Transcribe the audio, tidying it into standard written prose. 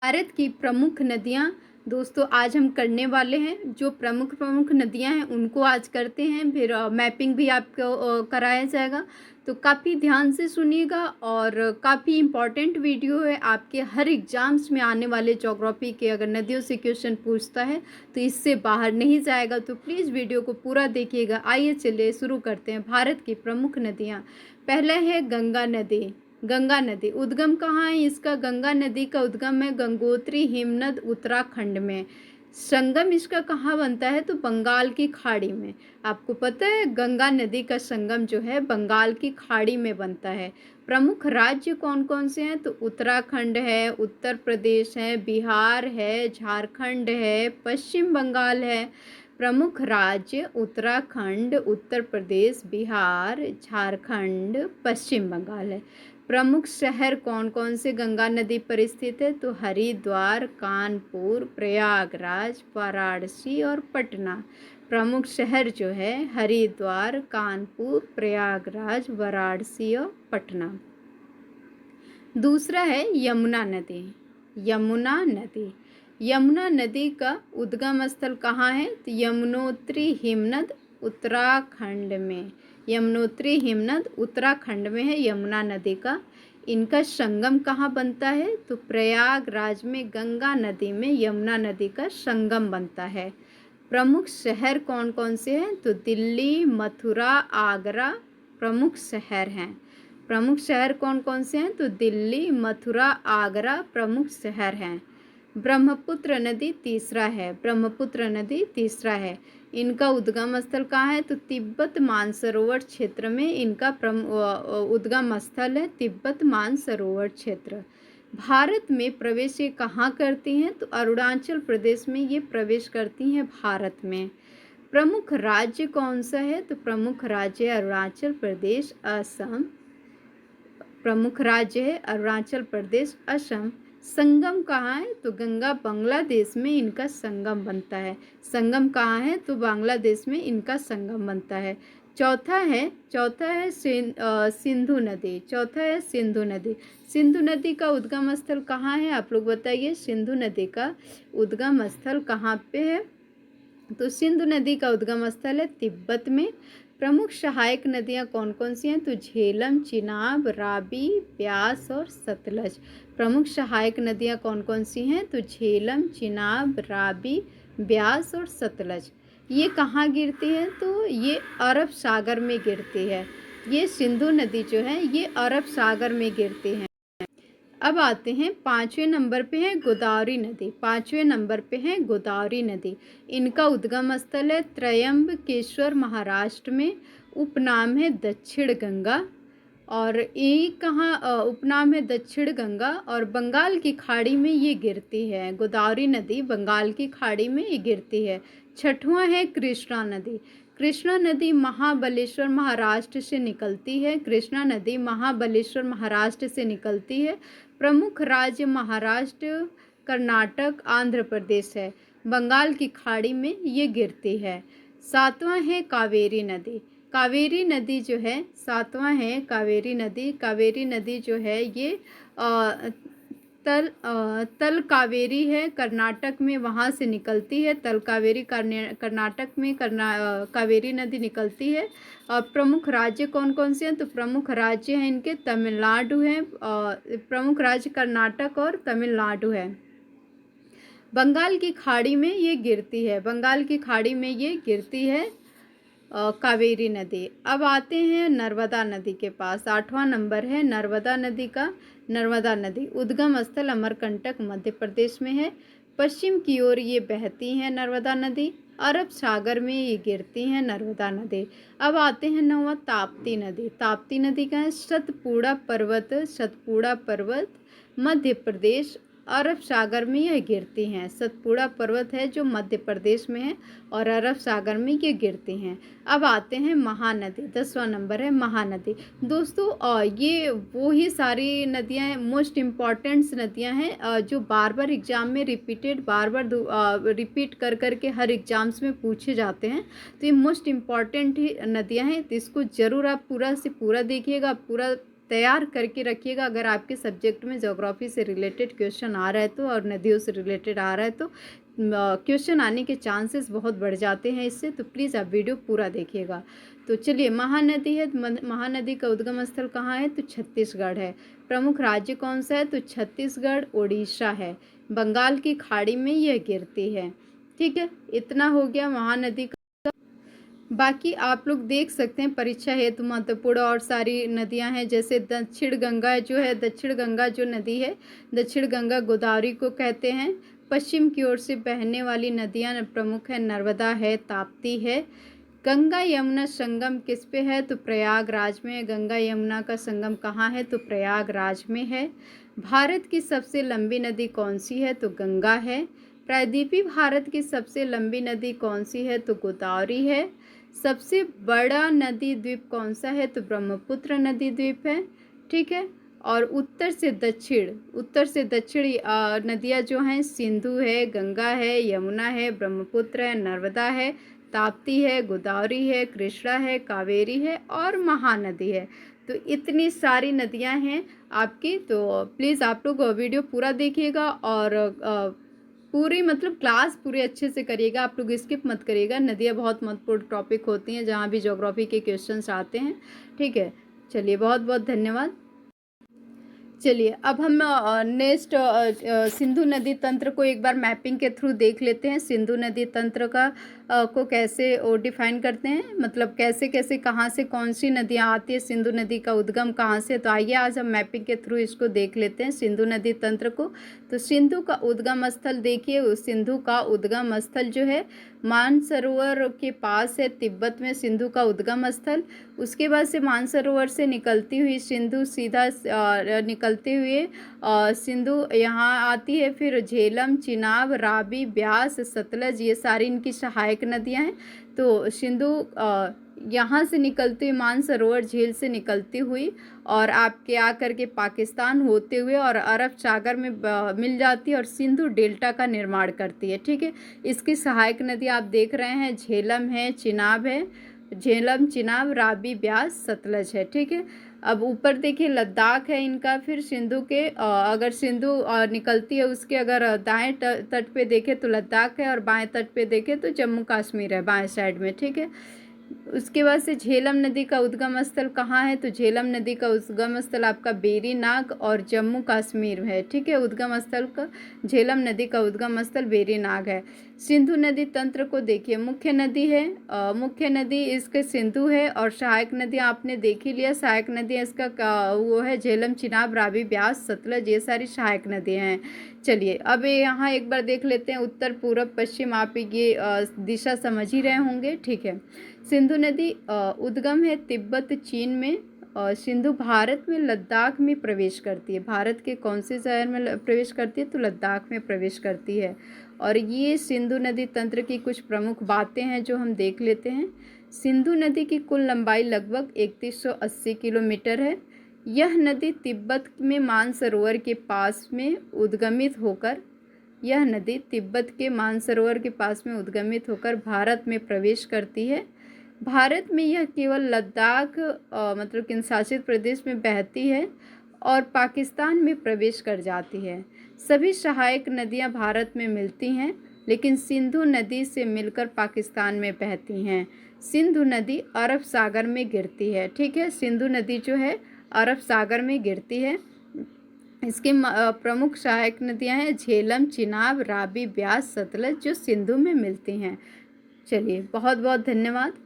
भारत की प्रमुख नदियाँ दोस्तों आज हम करने वाले हैं। जो प्रमुख प्रमुख नदियाँ हैं उनको आज करते हैं, फिर मैपिंग भी आपको कराया जाएगा। तो काफ़ी ध्यान से सुनिएगा और काफ़ी इम्पॉर्टेंट वीडियो है। आपके हर एग्जाम्स में आने वाले ज्योग्राफी के अगर नदियों से क्वेश्चन पूछता है तो इससे बाहर नहीं जाएगा, तो प्लीज़ वीडियो को पूरा देखिएगा। आइए चलिए शुरू करते हैं। भारत की प्रमुख नदियाँ, पहला है गंगा नदी। गंगा नदी उद्गम कहाँ है इसका? गंगा नदी का उद्गम है गंगोत्री हिमनद उत्तराखंड में। संगम इसका कहाँ बनता है? तो बंगाल की खाड़ी में। आपको पता है गंगा नदी का संगम जो है बंगाल की खाड़ी में बनता है। प्रमुख राज्य कौन कौन से हैं? तो उत्तराखंड है, उत्तर प्रदेश है, बिहार है, झारखंड है, पश्चिम बंगाल है। प्रमुख राज्य उत्तराखंड, उत्तर प्रदेश, बिहार, झारखंड, पश्चिम बंगाल है। प्रमुख शहर कौन कौन से गंगा नदी पर स्थित है? तो हरिद्वार, कानपुर, प्रयागराज, वाराणसी और पटना। प्रमुख शहर जो है हरिद्वार, कानपुर, प्रयागराज, वाराणसी और पटना। दूसरा है यमुना नदी। यमुना नदी, यमुना नदी का उद्गम स्थल कहाँ है? तो यमुनोत्री हिमनद उत्तराखंड में। यमुनोत्री हिमनद उत्तराखंड में है यमुना नदी का। इनका संगम कहाँ बनता है? तो प्रयागराज में गंगा नदी में यमुना नदी का संगम बनता है। प्रमुख शहर कौन कौन से हैं? तो दिल्ली, मथुरा, आगरा प्रमुख शहर हैं। प्रमुख शहर कौन कौन से हैं? तो दिल्ली, मथुरा, आगरा प्रमुख शहर हैं। ब्रह्मपुत्र नदी तीसरा है। ब्रह्मपुत्र नदी तीसरा है। इनका उद्गम स्थल कहाँ है? तो तिब्बत मानसरोवर क्षेत्र में इनका उद्गम स्थल है, तिब्बत मानसरोवर क्षेत्र। भारत में प्रवेश ये कहाँ करती हैं? तो अरुणाचल प्रदेश में ये प्रवेश करती हैं भारत में। प्रमुख राज्य कौन सा है? तो प्रमुख राज्य है अरुणाचल प्रदेश, असम। प्रमुख राज्य है अरुणाचल प्रदेश, असम। संगम कहाँ है? तो गंगा बांग्लादेश में इनका संगम बनता है। संगम कहाँ है? तो बांग्लादेश में इनका संगम बनता है। चौथा है सिंधु नदी। चौथा है सिंधु नदी। सिंधु नदी का उद्गम स्थल कहाँ है? आप लोग बताइए, सिंधु नदी का उद्गम स्थल कहाँ पे है? तो सिंधु नदी का उद्गम स्थल है तिब्बत में। प्रमुख सहायक नदियाँ कौन कौन सी हैं? तो झेलम, चिनाब, रावी, ब्यास और सतलज। प्रमुख सहायक नदियाँ कौन कौन सी हैं? तो झेलम, चिनाब, रावी, ब्यास और सतलज। ये कहाँ गिरती है? तो ये अरब सागर में गिरती है। ये सिंधु नदी जो है ये अरब सागर में गिरती है। अब आते हैं पाँचवें नंबर पे है गोदावरी नदी। पाँचवें नंबर पे है गोदावरी नदी। इनका उद्गम स्थल है त्रयंबकेश्वर महाराष्ट्र में। उपनाम है दक्षिण गंगा। और ये कहाँ उपनाम है दक्षिण गंगा और बंगाल की खाड़ी में ये गिरती है। गोदावरी नदी बंगाल की खाड़ी में ये गिरती है। छठवां है कृष्णा नदी। कृष्णा नदी महाबलेश्वर महाराष्ट्र से निकलती है। कृष्णा नदी महाबलेश्वर महाराष्ट्र से निकलती है। प्रमुख राज्य महाराष्ट्र, कर्नाटक, आंध्र प्रदेश है। बंगाल की खाड़ी में ये गिरती है। सातवां है कावेरी नदी। कावेरी नदी जो है सातवां है कावेरी नदी। कावेरी नदी जो है ये तल कावेरी है, कर्नाटक में वहाँ से निकलती है। तल कावेरी कर्नाटक में कावेरी नदी निकलती है। प्रमुख राज्य कौन कौन से हैं? तो प्रमुख राज्य हैं इनके तमिलनाडु है, प्रमुख राज्य कर्नाटक और तमिलनाडु है। बंगाल की खाड़ी में ये गिरती है। बंगाल की खाड़ी में ये गिरती है कावेरी नदी। अब आते हैं नर्मदा नदी के पास। आठवां नंबर है नर्मदा नदी का। नर्मदा नदी उद्गम स्थल अमरकंटक मध्य प्रदेश में है। पश्चिम की ओर ये बहती हैं नर्मदा नदी। अरब सागर में ये गिरती हैं नर्मदा नदी। अब आते हैं नौवां ताप्ती नदी। ताप्ती नदी का है सतपुड़ा पर्वत मध्य प्रदेश, अरब सागर में यह गिरती हैं। सतपुड़ा पर्वत है जो मध्य प्रदेश में है और अरब सागर में ये गिरती हैं। अब आते हैं महानदी। 10वां नंबर है महानदी। दोस्तों ये वो ही सारी नदियां हैं, मोस्ट इम्पॉर्टेंट्स नदियां हैं जो बार बार एग्जाम में रिपीट कर कर के हर एग्जाम्स में पूछे जाते हैं। तो ये मोस्ट इम्पॉर्टेंट ही नदियाँ हैं, तो इसको ज़रूर आप पूरा से पूरा देखिएगा, पूरा तैयार करके रखिएगा। अगर आपके सब्जेक्ट में ज्योग्राफी से रिलेटेड क्वेश्चन आ रहा है तो, और नदियों से रिलेटेड आ रहा है तो क्वेश्चन आने के चांसेस बहुत बढ़ जाते हैं इससे, तो प्लीज़ आप वीडियो पूरा देखिएगा। तो चलिए, महानदी है, महानदी का उद्गम स्थल कहाँ है? तो छत्तीसगढ़ है। प्रमुख राज्य कौन सा है? तो छत्तीसगढ़, उड़ीसा है। बंगाल की खाड़ी में यह गिरती है। ठीक है, इतना हो गया महानदी का। बाकी आप लोग देख सकते हैं, परीक्षा हेतु महत्वपूर्ण और सारी नदियां हैं, जैसे दक्षिण गंगा जो है, दक्षिण गंगा जो नदी है, दक्षिण गंगा गोदावरी को कहते हैं। पश्चिम की ओर से बहने वाली नदियां प्रमुख है, नर्मदा है, ताप्ती है। गंगा यमुना संगम किस पे है? तो प्रयागराज में है। गंगा यमुना का संगम कहाँ है? तो प्रयागराज में है। भारत की सबसे लंबी नदी कौन सी है? तो गंगा है। प्रायद्वीपीय भारत की सबसे लंबी नदी कौन सी है? तो गोदावरी है। सबसे बड़ा नदी द्वीप कौन सा है? तो ब्रह्मपुत्र नदी द्वीप है। ठीक है, और उत्तर से दक्षिण नदियाँ जो हैं, सिंधु है, गंगा है, यमुना है, ब्रह्मपुत्र है, नर्मदा है, ताप्ती है, गोदावरी है, कृष्णा है, कावेरी है और महानदी है। तो इतनी सारी नदियां हैं आपकी। तो प्लीज़ आप लोग वीडियो पूरा देखिएगा और पूरी मतलब क्लास पूरी अच्छे से करिएगा। आप लोग स्किप मत करिएगा। नदियाँ बहुत महत्वपूर्ण टॉपिक होती हैं जहाँ भी ज्योग्राफी के क्वेश्चंस आते हैं। ठीक है, चलिए, बहुत बहुत धन्यवाद। चलिए, अब हम नेक्स्ट सिंधु नदी तंत्र को एक बार मैपिंग के थ्रू देख लेते हैं। सिंधु नदी तंत्र का को कैसे डिफाइन करते हैं, मतलब कैसे कैसे कहाँ से कौन सी नदियाँ आती है, सिंधु नदी का उद्गम कहाँ से। तो आइए आज हम मैपिंग के थ्रू इसको देख लेते हैं, सिंधु नदी तंत्र को। तो सिंधु का उद्गम स्थल देखिए, सिंधु का उद्गम स्थल जो है मानसरोवर के पास है, तिब्बत में सिंधु का उद्गम स्थल। उसके बाद से मानसरोवर से निकलती हुई सिंधु सीधा निकलते हुए सिंधु यहाँ आती है। फिर झेलम, चिनाब, रावी, ब्यास, सतलज, ये सारी इनकी सहायक नदियाँ हैं। तो सिंधु यहाँ से निकलती हुई, मानसरोवर झील से निकलती हुई और आपके आकर के पाकिस्तान होते हुए और अरब सागर में मिल जाती है और सिंधु डेल्टा का निर्माण करती है। ठीक है, इसकी सहायक नदी आप देख रहे हैं, झेलम है, चिनाब है, झेलम, चिनाब, रावी, ब्यास, सतलज है। ठीक है, अब ऊपर देखिए लद्दाख है इनका। फिर सिंधु के अगर सिंधु निकलती है उसके अगर दाएं तट पे देखें तो लद्दाख है और बाएं तट पे देखें तो जम्मू कश्मीर है बाएं साइड में। ठीक है, उसके बाद से झेलम नदी का उद्गम स्थल कहाँ है? तो झेलम नदी का उद्गम स्थल आपका बेरीनाग और जम्मू कश्मीर है। ठीक है, उद्गम स्थल का झेलम नदी का उद्गम स्थल बेरीनाग है। सिंधु नदी तंत्र को देखिए, मुख्य नदी है, मुख्य नदी इसके सिंधु है और सहायक नदी आपने देख ही लिया। सहायक नदी इसका वो है झेलम, चिनाब, रावी, ब्यास, सतलज, ये सारी सहायक नदियाँ हैं। चलिए, अब यहाँ एक बार देख लेते हैं उत्तर, पूर्व, पश्चिम, आप ये दिशा समझ ही रहे होंगे। ठीक है, सिंधु नदी उद्गम है तिब्बत, चीन में। सिंधु भारत में लद्दाख में प्रवेश करती है। भारत के कौन से शहर में प्रवेश करती है? तो लद्दाख में प्रवेश करती है। और ये सिंधु नदी तंत्र की कुछ प्रमुख बातें हैं जो हम देख लेते हैं। सिंधु नदी की कुल लंबाई लगभग 3180 किलोमीटर है। यह नदी तिब्बत में मानसरोवर के पास में उद्गमित होकर यह नदी तिब्बत के मानसरोवर के पास में उद्गमित होकर भारत में प्रवेश करती है। भारत में यह केवल लद्दाख मतलब केंद्र शासित प्रदेश में बहती है और पाकिस्तान में प्रवेश कर जाती है। सभी सहायक नदियां भारत में मिलती हैं, लेकिन सिंधु नदी से मिलकर पाकिस्तान में बहती हैं। सिंधु नदी अरब सागर में गिरती है। ठीक है, सिंधु नदी जो है अरब सागर में गिरती है। इसके प्रमुख सहायक नदियां हैं झेलम, चिनाब, रावी, ब्यास, सतलज, जो सिंधु में मिलती हैं। चलिए, बहुत बहुत धन्यवाद।